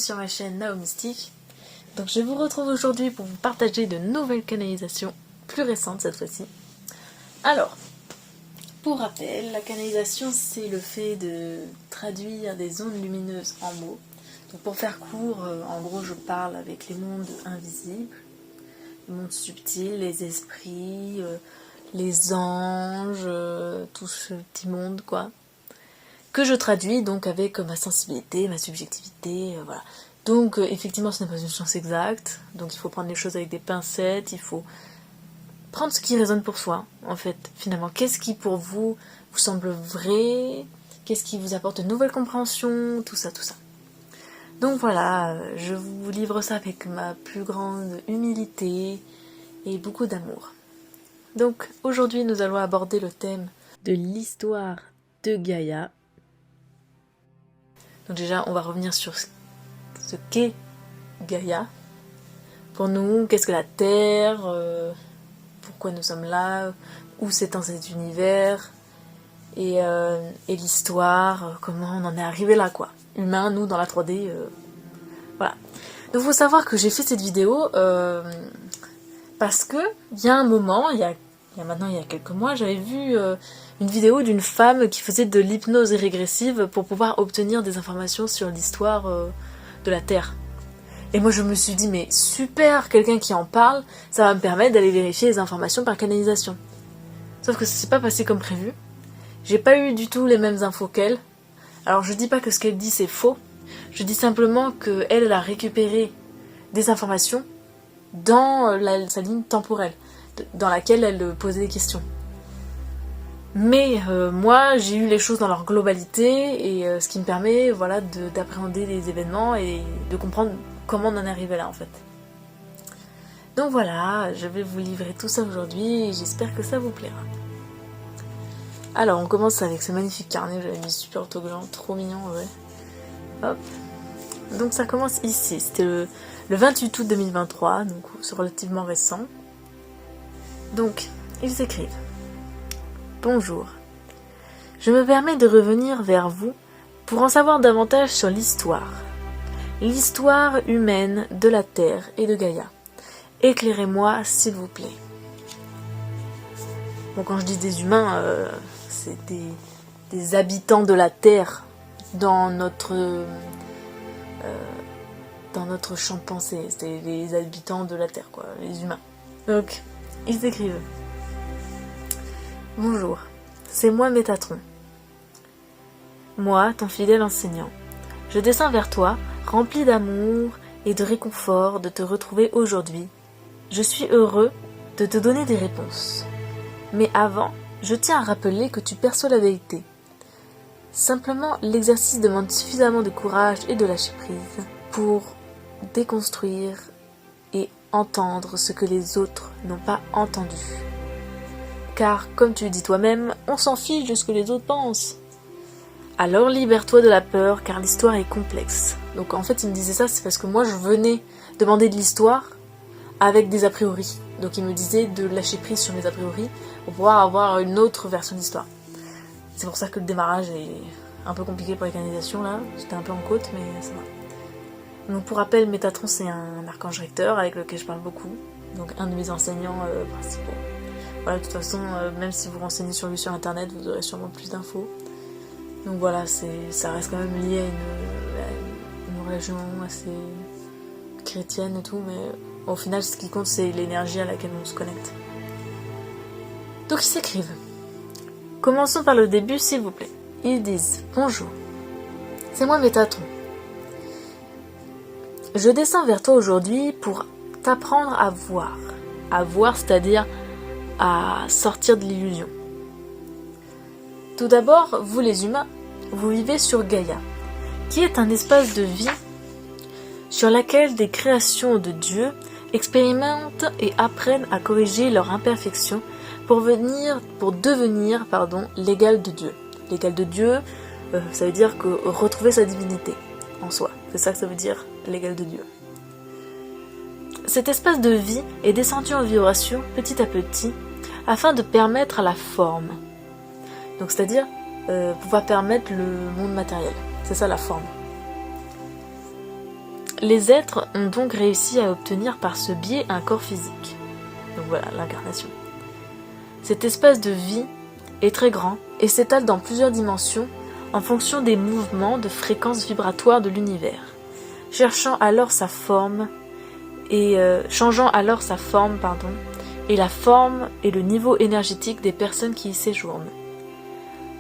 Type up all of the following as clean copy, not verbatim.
sur ma chaîne Nao Mystique. Donc je vous retrouve aujourd'hui pour vous partager de nouvelles canalisations, plus récentes cette fois-ci. Alors, pour rappel, la canalisation c'est le fait de traduire des ondes lumineuses en mots. Donc pour faire court, en gros je parle avec les mondes invisibles, les mondes subtils, les esprits, les anges, tout ce petit monde quoi. Que je traduis donc avec ma sensibilité, ma subjectivité, voilà. Donc effectivement ce n'est pas une science exacte, donc il faut prendre les choses avec des pincettes, il faut prendre ce qui résonne pour soi, en fait, finalement. Qu'est-ce qui pour vous semble vrai, qu'est-ce qui vous apporte de nouvelles compréhensions, tout ça, tout ça. Donc voilà, je vous livre ça avec ma plus grande humilité et beaucoup d'amour. Donc aujourd'hui nous allons aborder le thème de l'histoire de Gaïa. Donc déjà, on va revenir sur ce qu'est Gaïa. Pour nous, qu'est-ce que la Terre, pourquoi nous sommes là, où c'est dans cet univers, et l'histoire, comment on en est arrivé là, quoi. Humain, nous, dans la 3D, voilà. Donc, il faut savoir que j'ai fait cette vidéo parce que, il y a un moment, il y a quelques mois, j'avais vu une vidéo d'une femme qui faisait de l'hypnose régressive pour pouvoir obtenir des informations sur l'histoire de la Terre. Et moi je me suis dit, mais super, quelqu'un qui en parle, ça va me permettre d'aller vérifier les informations par canalisation. Sauf que ça s'est pas passé comme prévu. J'ai pas eu du tout les mêmes infos qu'elle. Alors je dis pas que ce qu'elle dit c'est faux, je dis simplement qu'elle a récupéré des informations dans sa ligne temporelle, dans laquelle elle posait des questions. Mais moi, j'ai eu les choses dans leur globalité, et ce qui me permet voilà, d'appréhender les événements et de comprendre comment on en est arrivé là, en fait. Donc voilà, je vais vous livrer tout ça aujourd'hui, et j'espère que ça vous plaira. Alors, on commence avec ce magnifique carnet, j'avais mis super autocollant, trop mignon, ouais. Hop. Donc ça commence ici, c'était le 28 août 2023, donc c'est relativement récent. Donc, ils écrivent: Bonjour, je me permets de revenir vers vous pour en savoir davantage sur l'histoire humaine de la Terre et de Gaïa. Éclairez-moi, s'il vous plaît. Bon, quand je dis des humains, c'est des habitants de la Terre dans notre champ de pensée. C'est les habitants de la Terre, quoi, les humains. Donc, ils écrivent: Bonjour, c'est moi Métatron. Moi, ton fidèle enseignant. Je descends vers toi, rempli d'amour et de réconfort de te retrouver aujourd'hui. Je suis heureux de te donner des réponses. Mais avant, je tiens à rappeler que tu perçois la vérité. Simplement, l'exercice demande suffisamment de courage et de lâcher prise pour déconstruire et entendre ce que les autres n'ont pas entendu. Car, comme tu le dis toi-même, on s'en fiche de ce que les autres pensent. Alors libère-toi de la peur, car l'histoire est complexe. Donc en fait, il me disait ça, c'est parce que moi je venais demander de l'histoire avec des a priori. Donc il me disait de lâcher prise sur mes a priori pour pouvoir avoir une autre version d'histoire. C'est pour ça que le démarrage est un peu compliqué pour les canalisations là. J'étais un peu en côte, mais ça va. Donc pour rappel, Métatron c'est un archange recteur avec lequel je parle beaucoup. Donc un de mes enseignants principaux. Voilà, de toute façon, même si vous renseignez sur lui sur internet, vous aurez sûrement plus d'infos. Donc voilà, ça reste quand même lié à une religion assez chrétienne et tout, mais au final, ce qui compte, c'est l'énergie à laquelle on se connecte. Donc ils s'écrivent. Commençons par le début, s'il vous plaît. Ils disent: Bonjour, c'est moi Métatron. Je descends vers toi aujourd'hui pour t'apprendre à voir. À voir, c'est-à-dire à sortir de l'illusion. Tout d'abord, vous les humains, vous vivez sur Gaïa, qui est un espace de vie sur laquelle des créations de Dieu expérimentent et apprennent à corriger leurs imperfections pour devenir l'égal de Dieu. L'égal de Dieu, ça veut dire retrouver sa divinité en soi. C'est ça que ça veut dire, l'égal de Dieu. Cet espace de vie est descendu en vibration petit à petit afin de permettre à la forme. Donc c'est-à-dire pouvoir permettre le monde matériel. C'est ça la forme. Les êtres ont donc réussi à obtenir par ce biais un corps physique. Donc voilà, l'incarnation. Cet espace de vie est très grand et s'étale dans plusieurs dimensions en fonction des mouvements de fréquences vibratoires de l'univers, changeant alors sa forme et la forme et le niveau énergétique des personnes qui y séjournent.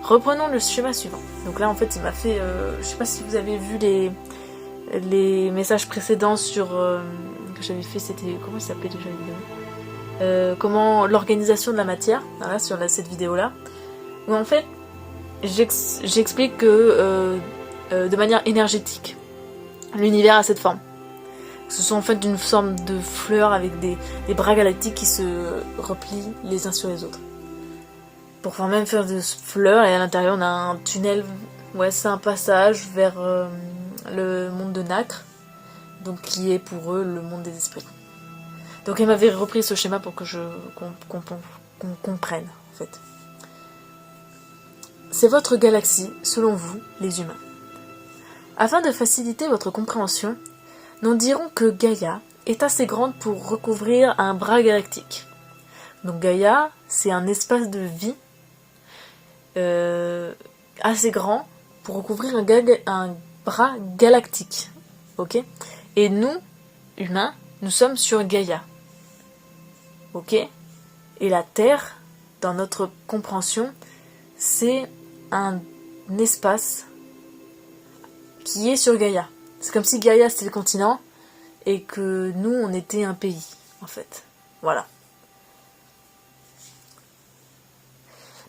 Reprenons le schéma suivant. Donc là en fait il m'a fait, je sais pas si vous avez vu les messages précédents sur que j'avais fait, c'était comment il s'appelait déjà la vidéo, comment l'organisation de la matière, voilà, sur cette vidéo là, où en fait j'explique que de manière énergétique l'univers a cette forme. Ce sont en fait une forme de fleurs avec des bras galactiques qui se replient les uns sur les autres. Pour même faire des fleurs, et à l'intérieur on a un tunnel, ouais c'est un passage vers le monde de Nacre, donc qui est pour eux le monde des esprits. Donc elle m'avait repris ce schéma pour que qu'on comprenne en fait. C'est votre galaxie, selon vous, les humains. Afin de faciliter votre compréhension, nous dirons que Gaïa est assez grande pour recouvrir un bras galactique. Donc Gaïa, c'est un espace de vie assez grand pour recouvrir un bras galactique. Ok ? Et nous, humains, nous sommes sur Gaïa. Ok ? Et la Terre, dans notre compréhension, c'est un espace qui est sur Gaïa. C'est comme si Gaïa c'était le continent et que nous on était un pays en fait. Voilà.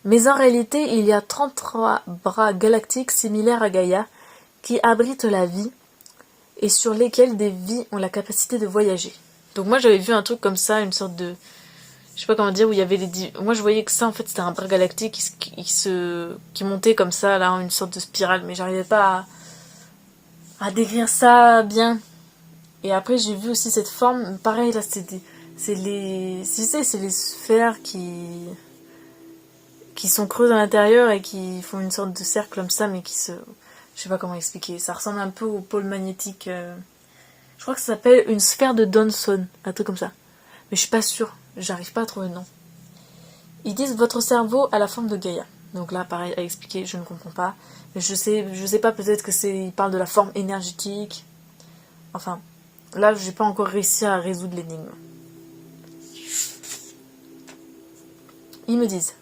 Mais en réalité il y a 33 bras galactiques similaires à Gaïa qui abritent la vie et sur lesquels des vies ont la capacité de voyager. Donc moi j'avais vu un truc comme ça, une sorte de... Je sais pas comment dire, où il y avait moi je voyais que ça en fait c'était un bras galactique qui montait comme ça, là, une sorte de spirale, mais j'arrivais pas à décrire ça bien. Et après j'ai vu aussi cette forme, pareil là c'est les sphères qui sont creuses à l'intérieur et qui font une sorte de cercle comme ça, mais je sais pas comment expliquer, ça ressemble un peu au pôle magnétique, je crois que ça s'appelle une sphère de Thomson, un truc comme ça, mais je suis pas sûre, j'arrive pas à trouver le nom. Ils disent votre cerveau a la forme de Gaïa. Donc là, pareil, à expliquer, je ne comprends pas. Mais je sais pas, peut-être que ils parlent de la forme énergétique. Enfin, là, j'ai pas encore réussi à résoudre l'énigme. Ils me disent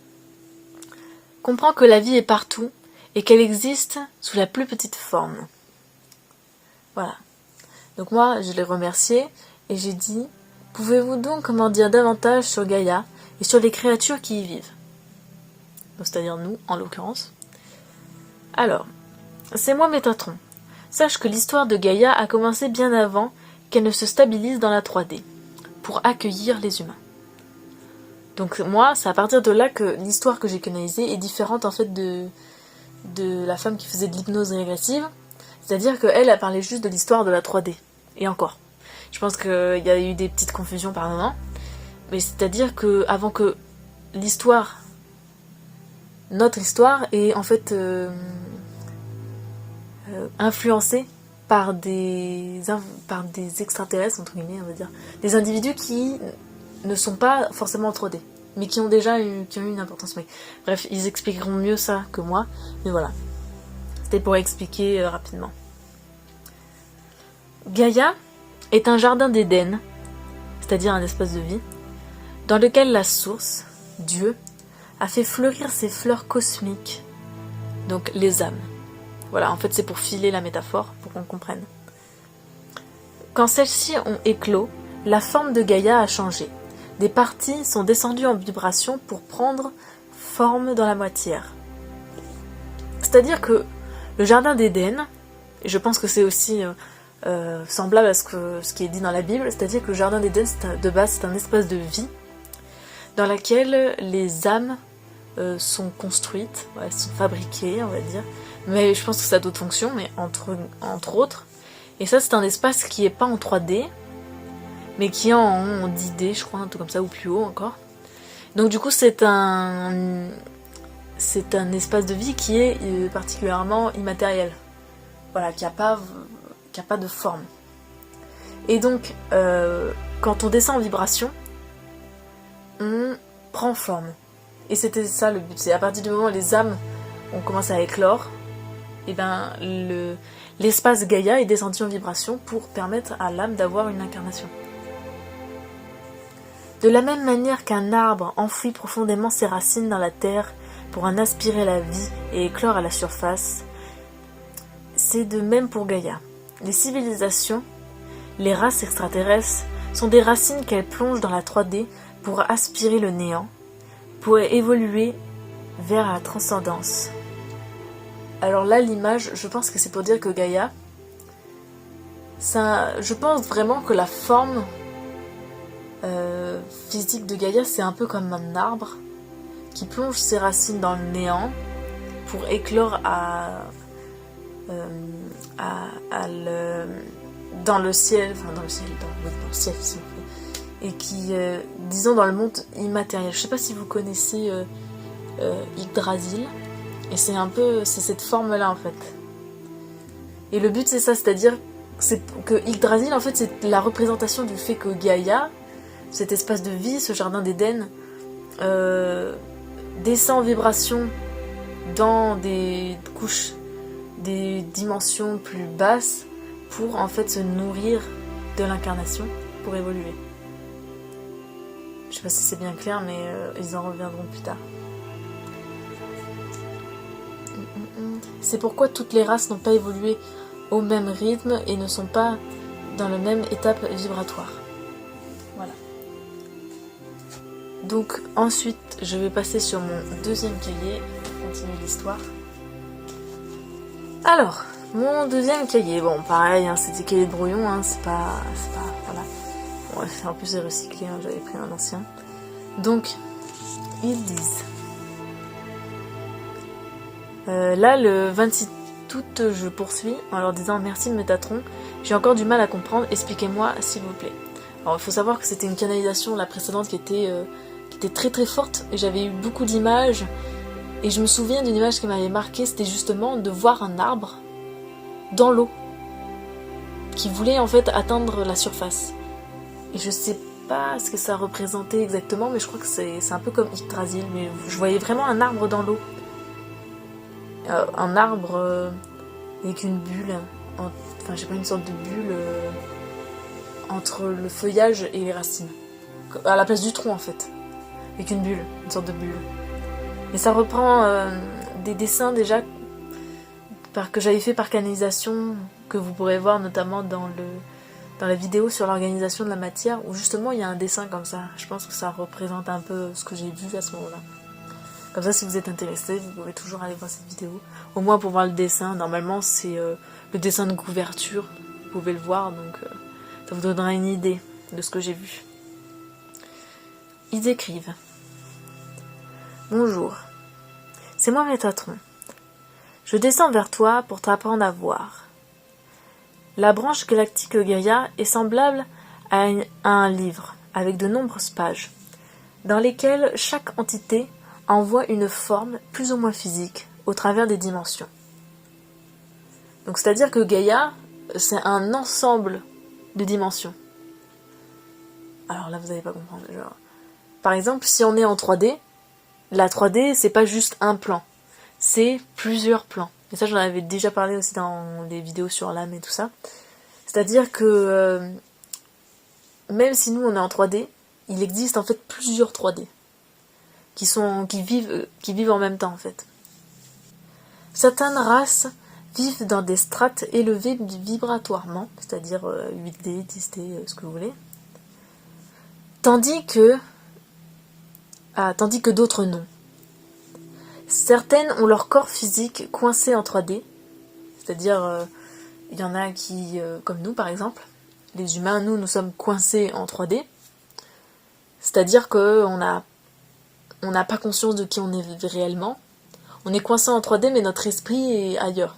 comprends que la vie est partout et qu'elle existe sous la plus petite forme. Voilà. Donc moi, je l'ai remercié et j'ai dit pouvez-vous donc m'en dire davantage sur Gaïa et sur les créatures qui y vivent, c'est-à-dire nous, en l'occurrence. Alors, c'est moi Métatron. Sache que l'histoire de Gaïa a commencé bien avant qu'elle ne se stabilise dans la 3D, pour accueillir les humains. Donc moi, c'est à partir de là que l'histoire que j'ai canalisée est différente en fait de la femme qui faisait de l'hypnose régressive, c'est-à-dire qu'elle a parlé juste de l'histoire de la 3D, et encore. Je pense qu'il y a eu des petites confusions par moment, mais c'est-à-dire que avant que notre histoire est en fait influencée par des extraterrestres, entre guillemets, on va dire, des individus qui ne sont pas forcément en 3D, mais qui ont eu une importance. Mais bref, ils expliqueront mieux ça que moi, mais voilà. C'était pour expliquer rapidement. Gaïa est un jardin d'Éden, c'est-à-dire un espace de vie, dans lequel la source, Dieu, a fait fleurir ses fleurs cosmiques, donc les âmes. Voilà, en fait c'est pour filer la métaphore, pour qu'on comprenne. Quand celles-ci ont éclos, la forme de Gaïa a changé. Des parties sont descendues en vibration pour prendre forme dans la matière. C'est-à-dire que le jardin d'Éden, et je pense que c'est aussi semblable à ce qui est dit dans la Bible, c'est-à-dire que le jardin d'Éden, de base, c'est un espace de vie dans lequel les âmes sont construites, ouais, sont fabriquées, on va dire. Mais je pense que ça a d'autres fonctions, mais entre autres. Et ça, c'est un espace qui n'est pas en 3D, mais qui est en 10D, je crois, un truc comme ça, ou plus haut encore. Donc du coup, c'est un espace de vie qui est particulièrement immatériel. Voilà, qui a pas de forme. Et donc, quand on descend en vibration, on prend forme. Et c'était ça le but. C'est à partir du moment où les âmes ont commencé à éclore, et ben l'espace Gaïa est descendu en vibration pour permettre à l'âme d'avoir une incarnation. De la même manière qu'un arbre enfouit profondément ses racines dans la terre pour en aspirer la vie et éclore à la surface, c'est de même pour Gaïa. Les civilisations, les races extraterrestres, sont des racines qu'elles plongent dans la 3D pour aspirer le néant, pour évoluer vers la transcendance. Alors là, l'image, je pense que c'est pour dire que Gaïa, je pense vraiment que la forme physique de Gaïa, c'est un peu comme un arbre qui plonge ses racines dans le néant pour éclore dans le ciel, dans le ciel, et qui, disons, dans le monde immatériel. Je sais pas si vous connaissez Yggdrasil, et c'est cette forme-là en fait. Et le but c'est ça, c'est-à-dire que Yggdrasil en fait c'est la représentation du fait que Gaïa, cet espace de vie, ce jardin d'Éden, descend en vibration dans des couches, des dimensions plus basses pour en fait se nourrir de l'incarnation, pour évoluer. Je sais pas si c'est bien clair, mais ils en reviendront plus tard. C'est pourquoi toutes les races n'ont pas évolué au même rythme et ne sont pas dans la même étape vibratoire. Voilà. Donc ensuite, je vais passer sur mon deuxième cahier pour continuer l'histoire. Alors, mon deuxième cahier, bon pareil, hein, c'est des cahiers de brouillon, hein, c'est pas, voilà. Bon, en plus c'est recyclé, hein, j'avais pris un ancien. Donc, ils disent... là, le 26 août, je poursuis en leur disant « Merci Métatron, j'ai encore du mal à comprendre, expliquez-moi s'il vous plaît. » Alors, il faut savoir que c'était une canalisation, la précédente, qui était très très forte, et j'avais eu beaucoup d'images, et je me souviens d'une image qui m'avait marqué, c'était justement de voir un arbre dans l'eau, qui voulait en fait atteindre la surface. Et je sais pas ce que ça représentait exactement, mais je crois que c'est un peu comme Yggdrasil, mais je voyais vraiment un arbre dans l'eau. Un arbre avec une bulle, enfin j'ai pas, une sorte de bulle entre le feuillage et les racines, à la place du tronc en fait, avec une bulle, une sorte de bulle. Et ça reprend des dessins déjà que j'avais fait par canalisation, que vous pourrez voir notamment dans la vidéo sur l'organisation de la matière, où justement il y a un dessin comme ça. Je pense que ça représente un peu ce que j'ai vu à ce moment-là. Comme ça, si vous êtes intéressé, vous pouvez toujours aller voir cette vidéo. Au moins pour voir le dessin. Normalement, c'est le dessin de couverture. Vous pouvez le voir, donc ça vous donnera une idée de ce que j'ai vu. Ils écrivent. Bonjour, c'est moi Métatron. Je descends vers toi pour t'apprendre à voir. La branche galactique Gaïa est semblable à un livre avec de nombreuses pages, dans lesquelles chaque entité envoie une forme plus ou moins physique au travers des dimensions. Donc c'est-à-dire que Gaïa, c'est un ensemble de dimensions. Alors là, vous n'allez pas comprendre. Genre, par exemple, si on est en 3D, la 3D, c'est pas juste un plan, c'est plusieurs plans. Et ça, j'en avais déjà parlé aussi dans les vidéos sur l'âme et tout ça. C'est-à-dire que même si nous, on est en 3D, il existe en fait plusieurs 3D. Qui vivent en même temps en fait. Certaines races vivent dans des strates élevées vibratoirement, c'est-à-dire 8D, 10D, ce que vous voulez, tandis que d'autres non. Certaines ont leur corps physique coincé en 3D, c'est-à-dire il y en a qui, comme nous par exemple, les humains, nous sommes coincés en 3D, c'est-à-dire qu'on n'a pas conscience de qui on est réellement. On est coincé en 3D, mais notre esprit est ailleurs.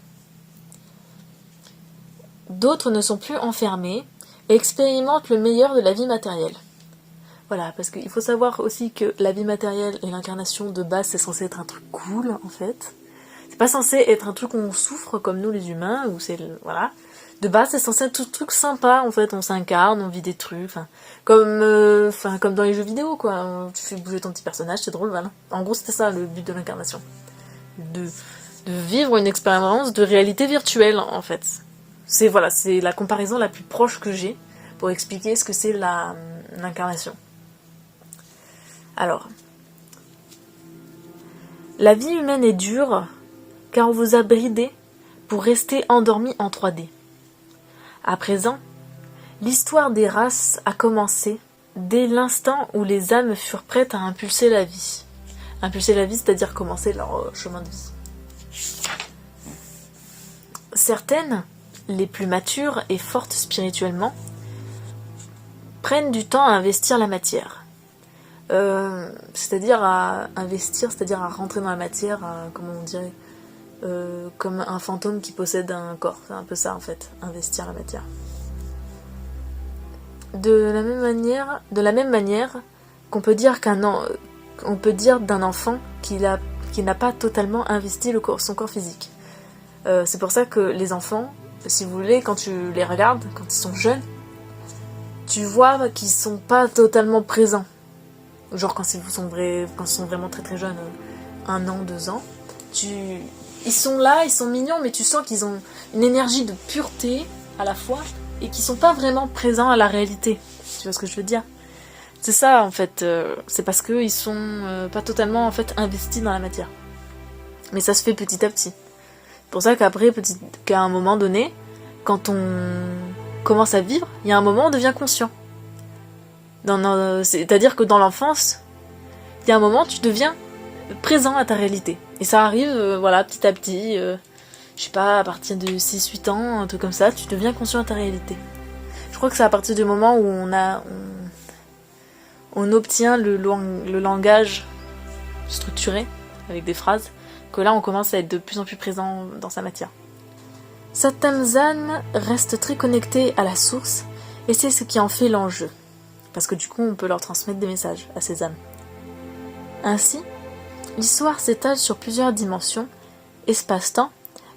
D'autres ne sont plus enfermés et expérimentent le meilleur de la vie matérielle. Voilà, parce qu'il faut savoir aussi que la vie matérielle et l'incarnation de base, c'est censé être un truc cool, en fait. C'est pas censé être un truc où on souffre comme nous les humains, ou voilà. De base, c'est censé être tout truc sympa, en fait, on s'incarne, on vit des trucs, comme dans les jeux vidéo, quoi. Tu fais bouger ton petit personnage, c'est drôle, voilà. En gros, c'était ça, le but de l'incarnation. De vivre une expérience de réalité virtuelle, en fait. C'est la comparaison la plus proche que j'ai pour expliquer ce que c'est l'incarnation. Alors, la vie humaine est dure, car on vous a bridé pour rester endormi en 3D. À présent, l'histoire des races a commencé dès l'instant où les âmes furent prêtes à impulser la vie. Impulser la vie, c'est-à-dire commencer leur chemin de vie. Certaines, les plus matures et fortes spirituellement, prennent du temps à investir la matière. C'est-à-dire à investir, c'est-à-dire à rentrer dans la matière, comment on dirait, comme un fantôme qui possède un corps. C'est un peu ça en fait, investir la matière. De la même manière qu'on peut dire on peut dire d'un enfant qui n'a pas totalement investi son corps physique. C'est pour ça que les enfants, si vous voulez, quand tu les regardes, quand ils sont jeunes, tu vois qu'ils sont pas totalement présents. Genre quand ils sont vraiment très très jeunes, 1 an, 2 ans, ils sont là, ils sont mignons, mais tu sens qu'ils ont une énergie de pureté à la fois et qu'ils sont pas vraiment présents à la réalité. Tu vois ce que je veux dire ? C'est ça en fait, c'est parce qu'ils sont pas totalement en fait investis dans la matière. Mais ça se fait petit à petit. C'est pour ça qu'après, qu'à un moment donné, quand on commence à vivre, il y a un moment où on devient conscient. C'est-à-dire que dans l'enfance, il y a un moment où tu deviens présent à ta réalité. Et ça arrive, petit à petit, je sais pas, à partir de 6-8 ans, un truc comme ça, tu deviens conscient de ta réalité. Je crois que c'est à partir du moment où on obtient le langage structuré, avec des phrases, que là on commence à être de plus en plus présent dans sa matière. Satamzan reste très connecté à la source, et c'est ce qui en fait l'enjeu. Parce que du coup, on peut leur transmettre des messages à ces âmes. Ainsi, l'histoire s'étale sur plusieurs dimensions, espace-temps,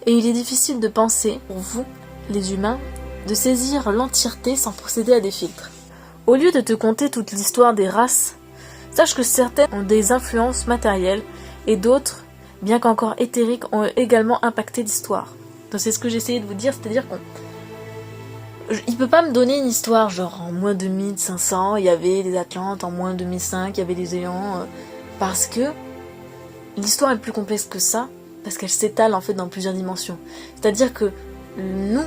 et il est difficile de penser, pour vous, les humains, de saisir l'entièreté sans procéder à des filtres. Au lieu de te conter toute l'histoire des races, sache que certaines ont des influences matérielles, et d'autres, bien qu'encore éthériques, ont également impacté l'histoire. Donc c'est ce que j'essayais de vous dire, c'est-à-dire il peut pas me donner une histoire, genre en moins 2500, il y avait les Atlantes, en moins 2005, il y avait les Géants, parce que l'histoire est plus complexe que ça, parce qu'elle s'étale en fait dans plusieurs dimensions. C'est-à-dire que nous,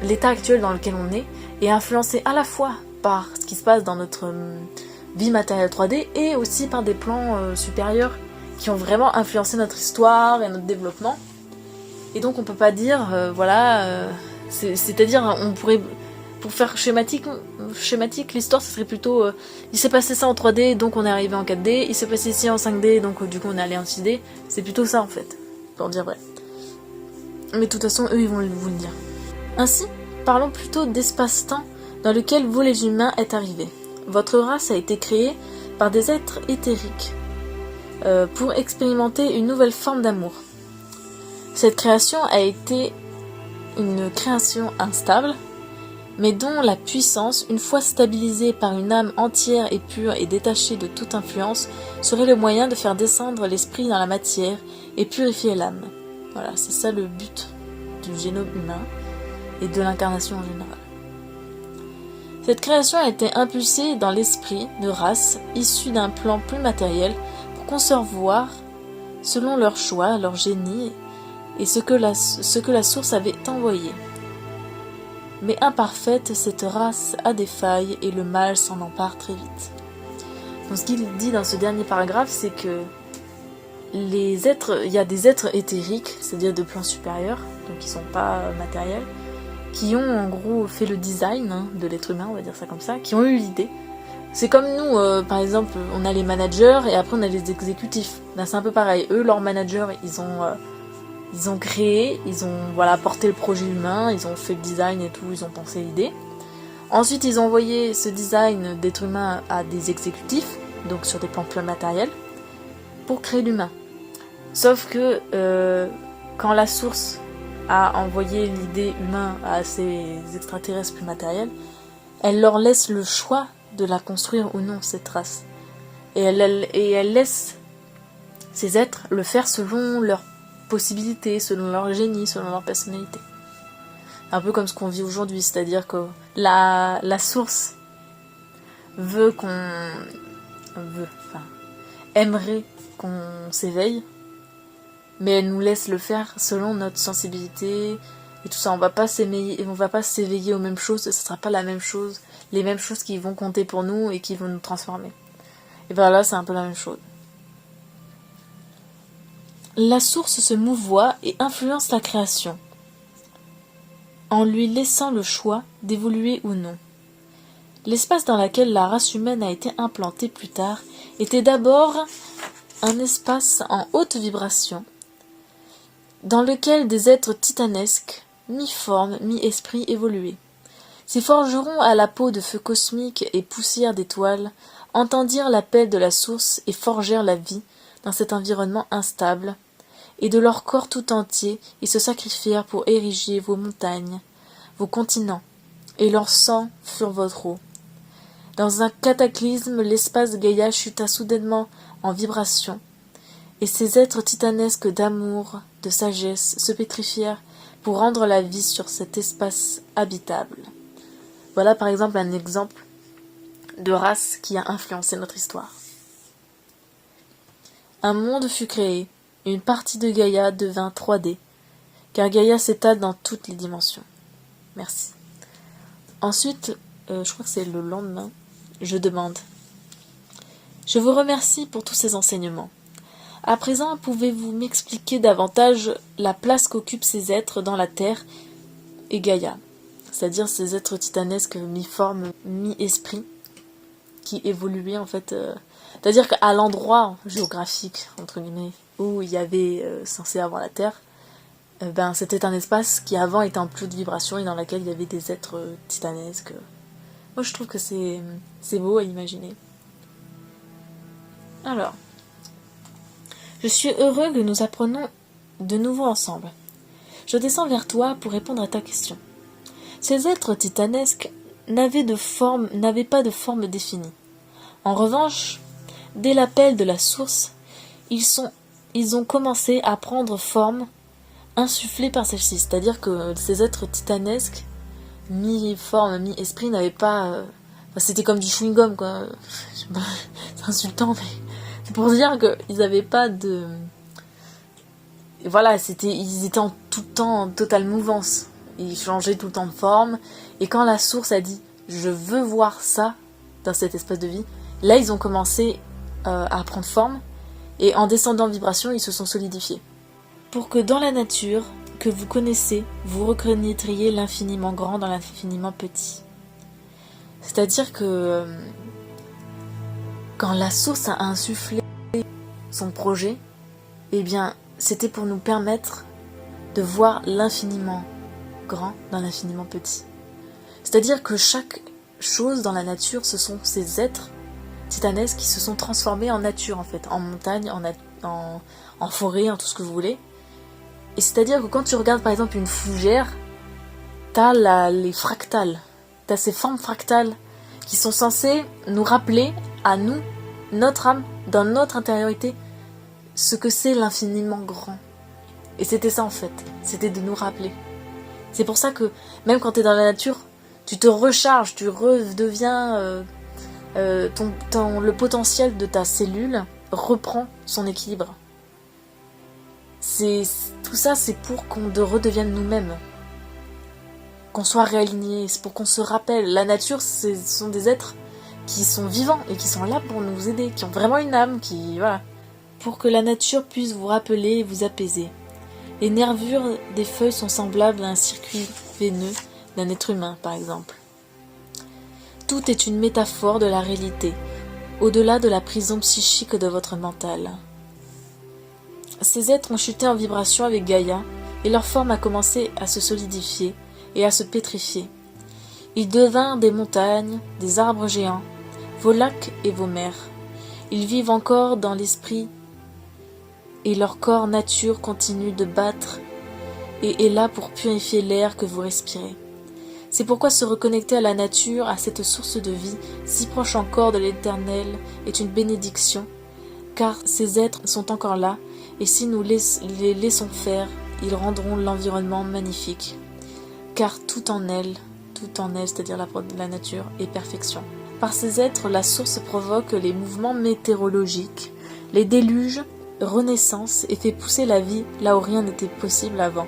l'état actuel dans lequel on est influencé à la fois par ce qui se passe dans notre vie matérielle 3D, et aussi par des plans supérieurs qui ont vraiment influencé notre histoire et notre développement. Et donc on peut pas dire, c'est-à-dire on pourrait... Pour faire schématique, l'histoire, ce serait plutôt... il s'est passé ça en 3D, donc on est arrivé en 4D. Il s'est passé ici en 5D, donc du coup on est allé en 6D. C'est plutôt ça, en fait, pour dire vrai. Mais de toute façon, eux, ils vont vous le dire. Ainsi, parlons plutôt d'espace-temps dans lequel vous, les humains, êtes arrivés. Votre race a été créée par des êtres éthériques pour expérimenter une nouvelle forme d'amour. Cette création a été une création instable, mais dont la puissance, une fois stabilisée par une âme entière et pure et détachée de toute influence, serait le moyen de faire descendre l'esprit dans la matière et purifier l'âme. Voilà, c'est ça le but du génome humain et de l'incarnation en général. Cette création a été impulsée dans l'esprit de races issues d'un plan plus matériel pour concevoir, selon leur choix, leur génie et ce que la source avait envoyé. Mais imparfaite, cette race a des failles et le mal s'en empare très vite. Donc ce qu'il dit dans ce dernier paragraphe, c'est que il y a des êtres éthériques, c'est-à-dire de plans supérieurs, donc qui sont pas matériels, qui ont en gros fait le design de l'être humain, on va dire ça comme ça, qui ont eu l'idée. C'est comme nous, par exemple, on a les managers et après on a les exécutifs. Là, c'est un peu pareil. Eux, leurs managers, ils ont créé, ils ont porté le projet humain, ils ont fait le design et tout, ils ont pensé l'idée. Ensuite, ils ont envoyé ce design d'être humain à des exécutifs, donc sur des plans plus matériels, pour créer l'humain. Sauf que quand la source à envoyer l'idée humain à ces extraterrestres plus matériels, elle leur laisse le choix de la construire ou non, cette race. Et elle laisse ces êtres le faire selon leurs possibilités, selon leur génie, selon leur personnalité. Un peu comme ce qu'on vit aujourd'hui, c'est-à-dire que la source aimerait qu'on s'éveille, mais elle nous laisse le faire selon notre sensibilité et tout ça. On va pas s'éveiller aux mêmes choses, ce sera pas la même chose, les mêmes choses qui vont compter pour nous et qui vont nous transformer. Et bien là, c'est un peu la même chose. La source se mouvoie et influence la création, en lui laissant le choix d'évoluer ou non. L'espace dans lequel la race humaine a été implantée plus tard était d'abord un espace en haute vibration, dans lequel des êtres titanesques, mi-forme, mi-esprit évoluaient. Ces forgerons à la peau de feu cosmique et poussière d'étoiles entendirent l'appel de la source et forgèrent la vie dans cet environnement instable, et de leur corps tout entier ils se sacrifièrent pour ériger vos montagnes, vos continents, et leur sang furent votre eau. Dans un cataclysme, l'espace Gaïa chuta soudainement en vibration, et ces êtres titanesques d'amour, de sagesse, se pétrifièrent pour rendre la vie sur cet espace habitable. Voilà par exemple un exemple de race qui a influencé notre histoire. Un monde fut créé, une partie de Gaïa devint 3D, car Gaïa s'étale dans toutes les dimensions. Merci. Ensuite, je crois que c'est le lendemain, je demande. Je vous remercie pour tous ces enseignements. À présent, pouvez-vous m'expliquer davantage la place qu'occupent ces êtres dans la Terre et Gaïa, c'est-à-dire ces êtres titanesques mi-forme, mi-esprit, qui évoluaient en fait, c'est-à-dire qu'à l'endroit géographique, entre guillemets, où il y avait censé avoir la Terre, c'était un espace qui avant était en plus de vibration et dans lequel il y avait des êtres titanesques. Moi je trouve que c'est beau à imaginer. Alors, je suis heureux que nous apprenons de nouveau ensemble. Je descends vers toi pour répondre à ta question. Ces êtres titanesques n'avaient pas de forme définie. En revanche, dès l'appel de la source, ils ont commencé à prendre forme insufflée par celle-ci. C'est-à-dire que ces êtres titanesques, mi-forme, mi-esprit, n'avaient pas... c'était comme du chewing-gum, quoi. C'est insultant, mais... C'est pour dire qu'ils n'avaient pas de... Voilà, ils étaient tout le temps en totale mouvance. Ils changeaient tout le temps de forme. Et quand la source a dit « je veux voir ça dans cet espace de vie », là, ils ont commencé à prendre forme. Et en descendant en vibration, ils se sont solidifiés. Pour que dans la nature que vous connaissez, vous reconnaîtriez l'infiniment grand dans l'infiniment petit. C'est-à-dire que quand la source a insufflé son projet, eh bien, c'était pour nous permettre de voir l'infiniment grand dans l'infiniment petit. C'est-à-dire que chaque chose dans la nature, ce sont ces êtres titanesques qui se sont transformés en nature, en fait, en montagne, en forêt, en tout ce que vous voulez. Et c'est-à-dire que quand tu regardes par exemple une fougère, t'as les fractales, t'as ces formes fractales qui sont censées nous rappeler à nous, notre âme, dans notre intériorité, ce que c'est l'infiniment grand. Et c'était ça en fait, c'était de nous rappeler. C'est pour ça que même quand tu es dans la nature, tu te recharges, tu redeviens... le potentiel de ta cellule reprend son équilibre. Tout ça, c'est pour qu'on redevienne nous-mêmes. Qu'on soit réaligné, c'est pour qu'on se rappelle. La nature, ce sont des êtres qui sont vivants et qui sont là pour nous aider, qui ont vraiment une âme, voilà. Pour que la nature puisse vous rappeler et vous apaiser. Les nervures des feuilles sont semblables à un circuit veineux d'un être humain, par exemple. Tout est une métaphore de la réalité, au-delà de la prison psychique de votre mental. Ces êtres ont chuté en vibration avec Gaïa, et leur forme a commencé à se solidifier et à se pétrifier. Ils devinrent des montagnes, des arbres géants, vos lacs et vos mers. Ils vivent encore dans l'esprit, et leur corps nature continue de battre et est là pour purifier l'air que vous respirez. C'est pourquoi se reconnecter à la nature, à cette source de vie, si proche encore de l'Éternel, est une bénédiction, car ces êtres sont encore là, et si nous les laissons faire, ils rendront l'environnement magnifique. Car tout en elle, c'est-à-dire la nature, est perfection. Par ces êtres, la source provoque les mouvements météorologiques, les déluges, renaissance, et fait pousser la vie là où rien n'était possible avant.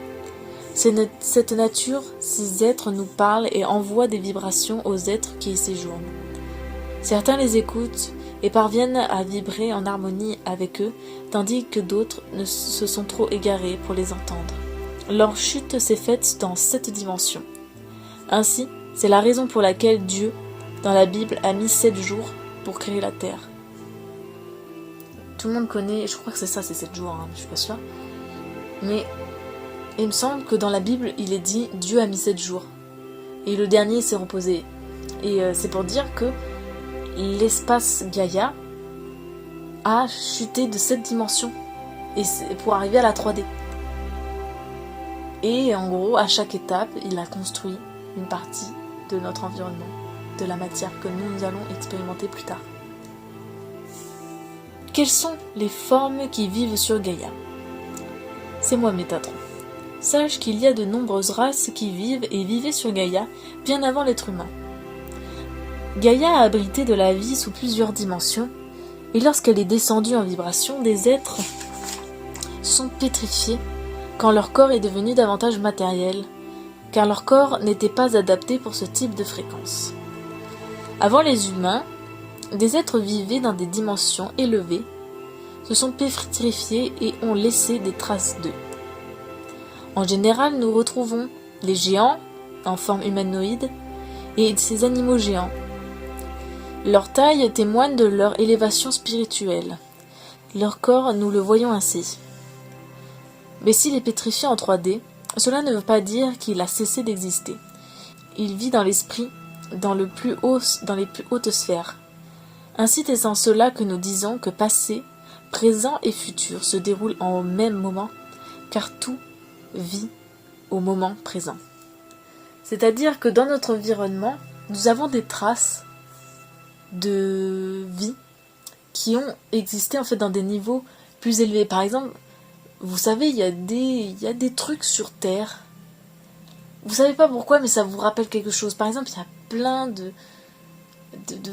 Cette nature, ces êtres nous parlent et envoient des vibrations aux êtres qui y séjournent. Certains les écoutent et parviennent à vibrer en harmonie avec eux, tandis que d'autres se sont trop égarés pour les entendre. Leur chute s'est faite dans 7 dimensions. Ainsi, c'est la raison pour laquelle Dieu, dans la Bible, a mis 7 jours pour créer la terre. Tout le monde connaît, je crois que c'est 7 jours, hein, je suis pas sûre. Mais il me semble que dans la Bible, il est dit Dieu a mis 7 jours. Et le dernier s'est reposé. Et c'est pour dire que l'espace Gaïa a chuté de 7 dimensions. Et pour arriver à la 3D. Et en gros, à chaque étape, il a construit une partie de notre environnement, de la matière que nous allons expérimenter plus tard. Quelles sont les formes qui vivent sur Gaïa? C'est moi, Métatron. Sache qu'il y a de nombreuses races qui vivent et vivaient sur Gaïa bien avant l'être humain. Gaïa a abrité de la vie sous plusieurs dimensions, et lorsqu'elle est descendue en vibration, des êtres sont pétrifiés quand leur corps est devenu davantage matériel, car leur corps n'était pas adapté pour ce type de fréquence. Avant les humains, des êtres vivaient dans des dimensions élevées, se sont pétrifiés et ont laissé des traces d'eux. En général, nous retrouvons les géants, en forme humanoïde, et ces animaux géants. Leur taille témoigne de leur élévation spirituelle. Leur corps, nous le voyons ainsi. Mais s'il est pétrifié en 3D, cela ne veut pas dire qu'il a cessé d'exister. Il vit dans l'esprit, dans les plus hautes sphères. Ainsi est en cela que nous disons que passé, présent et futur se déroulent en même moment, car tout vit au moment présent. C'est-à-dire que dans notre environnement, nous avons des traces de vie qui ont existé en fait dans des niveaux plus élevés. Par exemple, vous savez, il y a des trucs sur Terre. Vous savez pas pourquoi, mais ça vous rappelle quelque chose. Par exemple, il y a plein de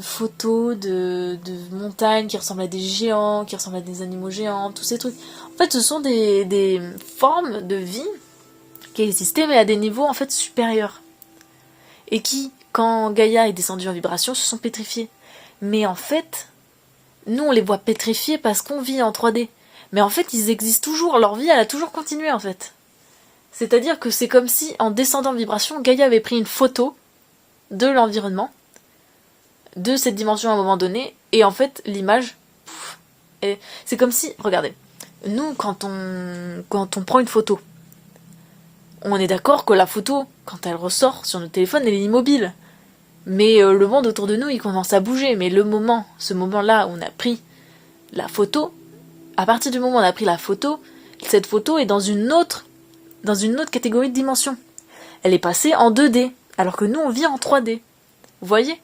photos de montagnes qui ressemblent à des géants, qui ressemblent à des animaux géants, tous ces trucs. En fait, ce sont des formes de vie qui existaient, mais à des niveaux en fait supérieurs. Et qui, quand Gaïa est descendue en vibration, se sont pétrifiés. Mais en fait, nous on les voit pétrifiés parce qu'on vit en 3D. Mais en fait, ils existent toujours, leur vie elle a toujours continué en fait. C'est-à-dire que c'est comme si, en descendant en vibration, Gaïa avait pris une photo de l'environnement, de cette dimension à un moment donné, et en fait, l'image, c'est comme si, regardez, nous, quand on prend une photo, on est d'accord que la photo, quand elle ressort sur notre téléphone, elle est immobile. Mais le monde autour de nous, il commence à bouger. Mais ce moment-là où on a pris la photo, à partir du moment où on a pris la photo, cette photo est dans une autre catégorie de dimension. Elle est passée en 2D, alors que nous, on vit en 3D. Vous voyez ?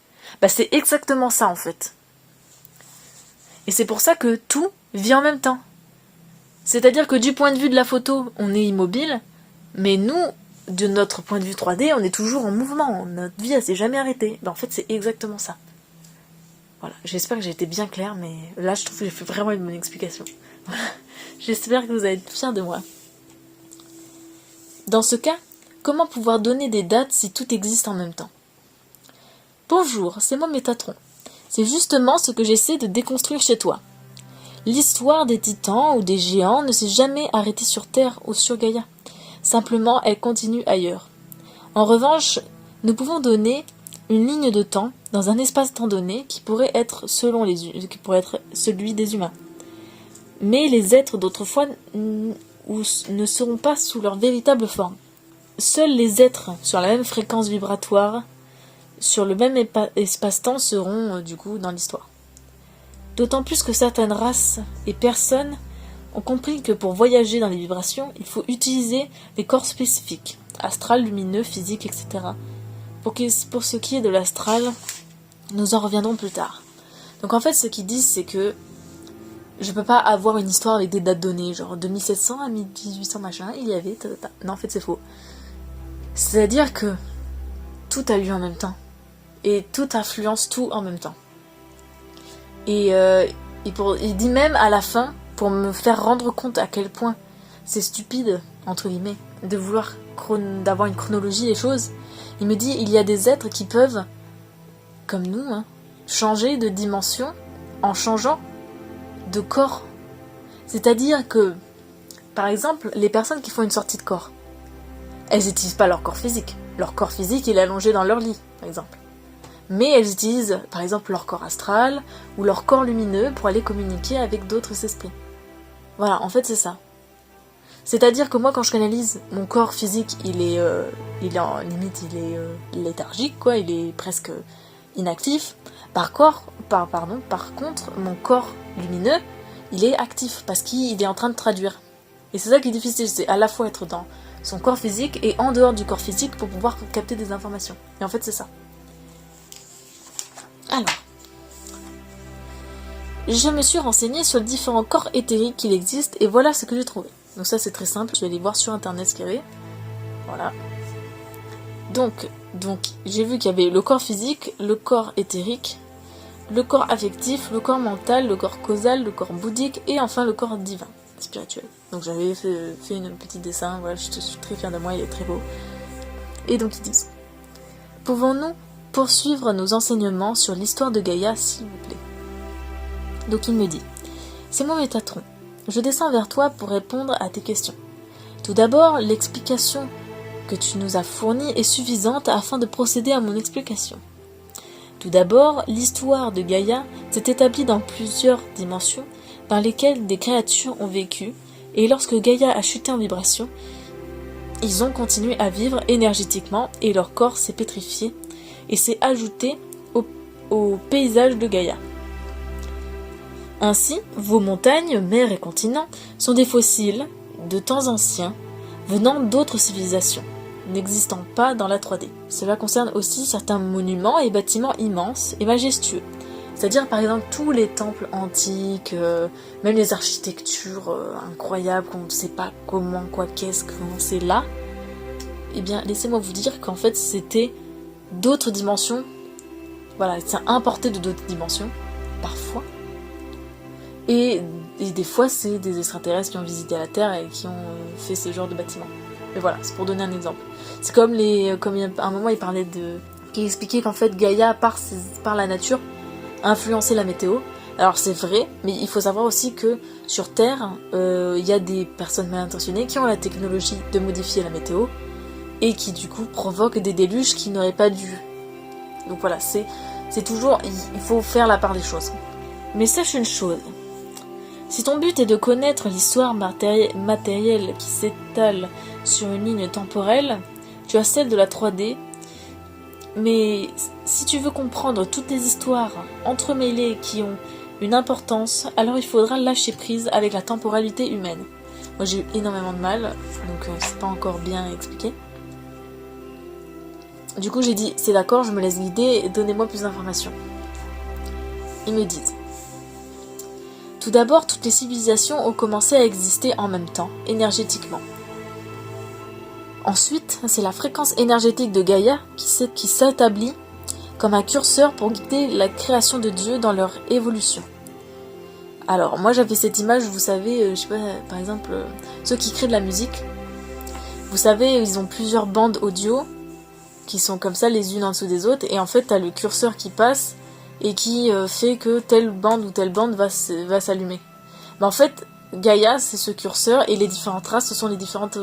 C'est exactement ça, en fait. Et c'est pour ça que tout vit en même temps. C'est-à-dire que du point de vue de la photo, on est immobile, mais nous, de notre point de vue 3D, on est toujours en mouvement. Notre vie, elle s'est jamais arrêtée. En fait, c'est exactement ça. Voilà, j'espère que j'ai été bien claire, mais là, je trouve que j'ai fait vraiment une bonne explication. Voilà. J'espère que vous allez être fiers de moi. Dans ce cas, comment pouvoir donner des dates si tout existe en même temps ? Bonjour, c'est moi Métatron. C'est justement ce que j'essaie de déconstruire chez toi. L'histoire des titans ou des géants ne s'est jamais arrêtée sur Terre ou sur Gaïa. Simplement, elle continue ailleurs. En revanche, nous pouvons donner une ligne de temps dans un espace-temps donné qui pourrait être celui des humains. Mais les êtres d'autrefois ne seront pas sous leur véritable forme. Seuls les êtres sur la même fréquence vibratoire, sur le même espace-temps, seront du coup dans l'histoire. D'autant plus que certaines races et personnes ont compris que pour voyager dans les vibrations, il faut utiliser des corps spécifiques, astral, lumineux, physique, etc. Pour ce qui est de l'astral, nous en reviendrons plus tard. Donc en fait, ce qu'ils disent, c'est que je peux pas avoir une histoire avec des dates données, genre de 1700 à 1800 machin, il y avait... Non, en fait, c'est faux. C'est-à-dire que tout a lieu en même temps. Et tout influence tout en même temps. Et il dit même à la fin, pour me faire rendre compte à quel point c'est stupide, entre guillemets, de vouloir d'avoir une chronologie des choses, il me dit, il y a des êtres qui peuvent, comme nous, changer de dimension en changeant de corps. C'est-à-dire que, par exemple, les personnes qui font une sortie de corps, elles n'utilisent pas leur corps physique. Leur corps physique, il est allongé dans leur lit, par exemple. Mais elles utilisent, par exemple, leur corps astral ou leur corps lumineux pour aller communiquer avec d'autres esprits. Voilà, en fait, c'est ça. C'est-à-dire que moi, quand je canalise, mon corps physique, il est en limite, il est léthargique, quoi, il est presque inactif. Par contre, mon corps lumineux, il est actif parce qu'il est en train de traduire. Et c'est ça qui est difficile, c'est à la fois être dans son corps physique et en dehors du corps physique pour pouvoir capter des informations. Et en fait, c'est ça. Alors, je me suis renseignée sur les différents corps éthériques qu'il existe et voilà ce que j'ai trouvé. Donc ça c'est très simple, je vais aller voir sur internet ce qu'il y avait. Voilà. Donc j'ai vu qu'il y avait le corps physique, le corps éthérique, le corps affectif, le corps mental, le corps causal, le corps bouddhique et enfin le corps divin, spirituel. Donc j'avais fait un petit dessin, voilà, je suis très fière de moi, il est très beau. Et donc ils disent: pouvons-nous poursuivre nos enseignements sur l'histoire de Gaïa, s'il vous plaît? Donc il me dit: c'est moi Métatron. Je descends vers toi pour répondre à tes questions. Tout d'abord, l'explication que tu nous as fournie est suffisante afin de procéder à mon explication. Tout d'abord, l'histoire de Gaïa s'est établie dans plusieurs dimensions dans lesquelles des créatures ont vécu, et lorsque Gaïa a chuté en vibration, ils ont continué à vivre énergétiquement et leur corps s'est pétrifié et s'est ajouté au paysage de Gaïa. Ainsi, vos montagnes, mers et continents sont des fossiles de temps anciens venant d'autres civilisations, n'existant pas dans la 3D. Cela concerne aussi certains monuments et bâtiments immenses et majestueux. C'est-à-dire par exemple tous les temples antiques, même les architectures incroyables qu'on ne sait pas comment, comment c'est là. Eh bien, laissez-moi vous dire qu'en fait c'était d'autres dimensions. Voilà, c'est importé de d'autres dimensions, parfois. Et des fois, c'est des extraterrestres qui ont visité la Terre et qui ont fait ce genre de bâtiment. Mais voilà, c'est pour donner un exemple. C'est comme à un moment, il expliquait qu'en fait, Gaïa, par la nature, a influencé la météo. Alors c'est vrai, mais il faut savoir aussi que sur Terre, il y a des personnes mal intentionnées qui ont la technologie de modifier la météo et qui du coup provoquent des déluges qui n'auraient pas dû. Donc voilà, c'est toujours, il faut faire la part des choses. Mais sache une chose. Si ton but est de connaître l'histoire matérielle qui s'étale sur une ligne temporelle, tu as celle de la 3D, mais si tu veux comprendre toutes les histoires entremêlées qui ont une importance, alors il faudra lâcher prise avec la temporalité humaine. Moi j'ai eu énormément de mal, donc c'est pas encore bien expliqué. Du coup j'ai dit, c'est d'accord, je me laisse guider, donnez-moi plus d'informations. Ils me disent: tout d'abord, toutes les civilisations ont commencé à exister en même temps, énergétiquement. Ensuite, c'est la fréquence énergétique de Gaïa qui s'établit comme un curseur pour guider la création de Dieu dans leur évolution. Alors, moi j'avais cette image, vous savez, je sais pas, par exemple, ceux qui créent de la musique, vous savez, ils ont plusieurs bandes audio qui sont comme ça les unes en dessous des autres, et en fait, t'as le curseur qui passe et qui fait que telle bande ou telle bande va s'allumer. Mais en fait, Gaïa, c'est ce curseur, et les différentes races, ce sont les différentes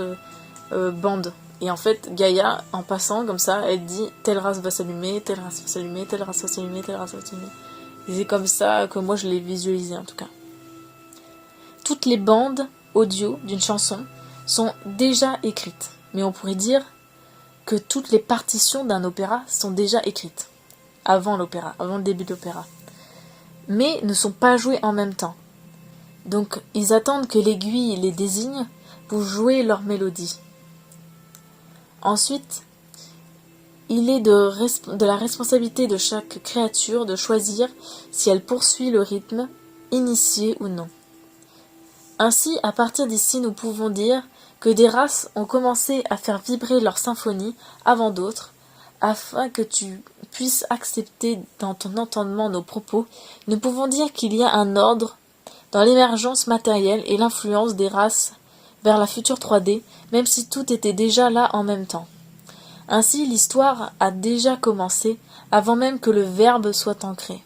bandes. Et en fait, Gaïa, en passant comme ça, elle dit telle race va s'allumer, telle race va s'allumer, telle race va s'allumer, telle race va s'allumer. Et c'est comme ça que moi je l'ai visualisé en tout cas. Toutes les bandes audio d'une chanson sont déjà écrites. Mais on pourrait dire que toutes les partitions d'un opéra sont déjà écrites. Avant l'opéra, avant le début de l'opéra. Mais ne sont pas jouées en même temps. Donc ils attendent que l'aiguille les désigne pour jouer leur mélodie. Ensuite, il est de la responsabilité de chaque créature de choisir si elle poursuit le rythme, initié ou non. Ainsi, à partir d'ici, nous pouvons dire que des races ont commencé à faire vibrer leur symphonie avant d'autres, afin que tu puisses accepter dans ton entendement nos propos. Nous pouvons dire qu'il y a un ordre dans l'émergence matérielle et l'influence des races vers la future 3D, même si tout était déjà là en même temps. Ainsi, l'histoire a déjà commencé avant même que le verbe soit ancré.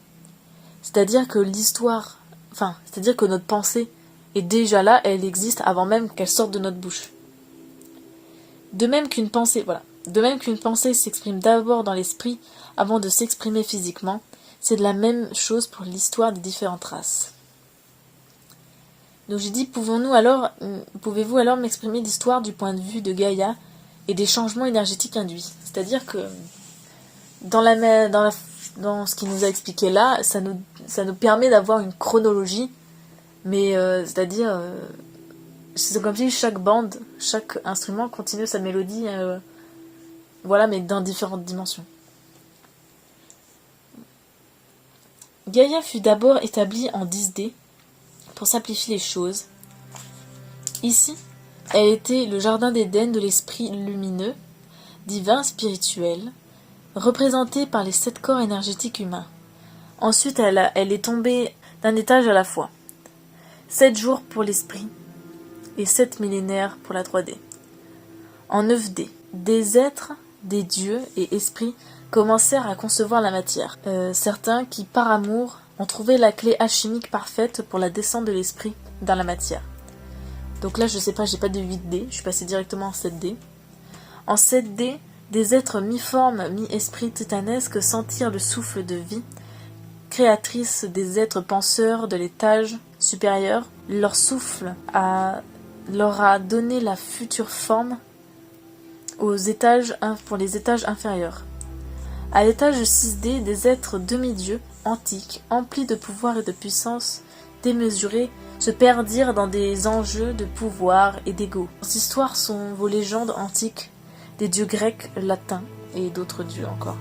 C'est-à-dire que c'est-à-dire que notre pensée est déjà là, elle existe avant même qu'elle sorte de notre bouche. De même qu'une pensée s'exprime d'abord dans l'esprit avant de s'exprimer physiquement, c'est de la même chose pour l'histoire des différentes races. Donc j'ai dit, pouvez-vous alors m'exprimer l'histoire du point de vue de Gaïa et des changements énergétiques induits. C'est-à-dire que dans ce qu'il nous a expliqué là, ça nous permet d'avoir une chronologie, mais c'est comme si chaque bande, chaque instrument continue sa mélodie, mais dans différentes dimensions. Gaïa fut d'abord établie en 10D pour simplifier les choses. Ici, elle était le jardin d'Éden de l'esprit lumineux, divin, spirituel, représenté par les 7 corps énergétiques humains. Ensuite, elle est tombée d'un étage à la fois. 7 jours pour l'esprit et 7 millénaires pour la 3D. En 9D, des êtres, des dieux et esprits commencèrent à concevoir la matière. Certains qui, par amour, ont trouvé la clé alchimique parfaite pour la descente de l'esprit dans la matière. Donc là, je sais pas, j'ai pas de 8D, je suis passée directement en 7D. En 7D, des êtres mi-forme, mi-esprit titanesques sentirent le souffle de vie, créatrice des êtres penseurs de l'étage supérieur. Leur souffle leur a donné la future forme pour les étages inférieurs. À l'étage 6D, des êtres demi-dieux, antiques, emplis de pouvoir et de puissance démesurée, se perdirent dans des enjeux de pouvoir et d'ego. Ces histoires sont vos légendes antiques, des dieux grecs, latins et d'autres dieux encore.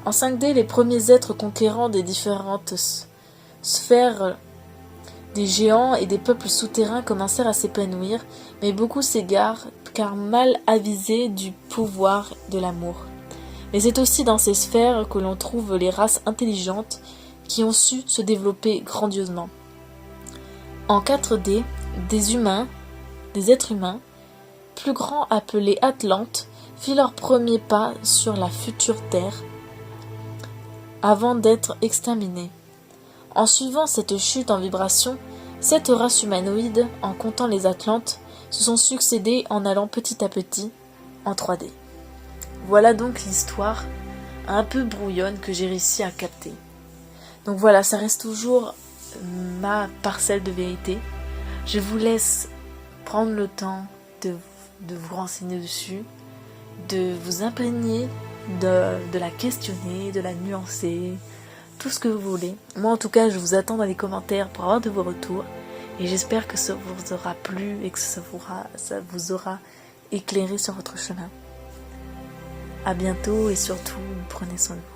En 5D, les premiers êtres conquérants des différentes sphères des géants et des peuples souterrains commencèrent à s'épanouir, mais beaucoup s'égarent car mal avisés du pouvoir de l'amour. Mais c'est aussi dans ces sphères que l'on trouve les races intelligentes qui ont su se développer grandiosement. En 4D, des êtres humains, plus grands appelés Atlantes, firent leurs premiers pas sur la future Terre avant d'être exterminés. En suivant cette chute en vibration, 7 races humanoïdes, en comptant les Atlantes, se sont succédées en allant petit à petit en 3D. Voilà donc l'histoire un peu brouillonne que j'ai réussi à capter. Donc voilà, ça reste toujours ma parcelle de vérité. Je vous laisse prendre le temps de vous renseigner dessus, de vous imprégner, de la questionner, de la nuancer, tout ce que vous voulez. Moi en tout cas, je vous attends dans les commentaires pour avoir de vos retours et j'espère que ça vous aura plu et que ça vous aura éclairé sur votre chemin. À bientôt et surtout, prenez soin de vous.